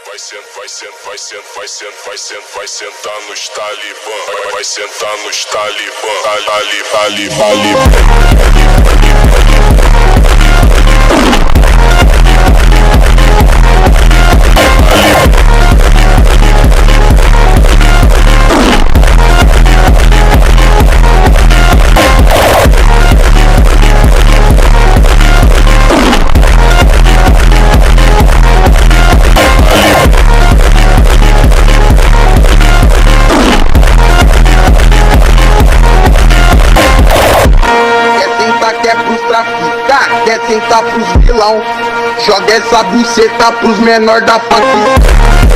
vai sentar nos talibã, vai sentar nos talibã, talibã. Quer sentar pros vilão, joga essa buceta pros menor da facção.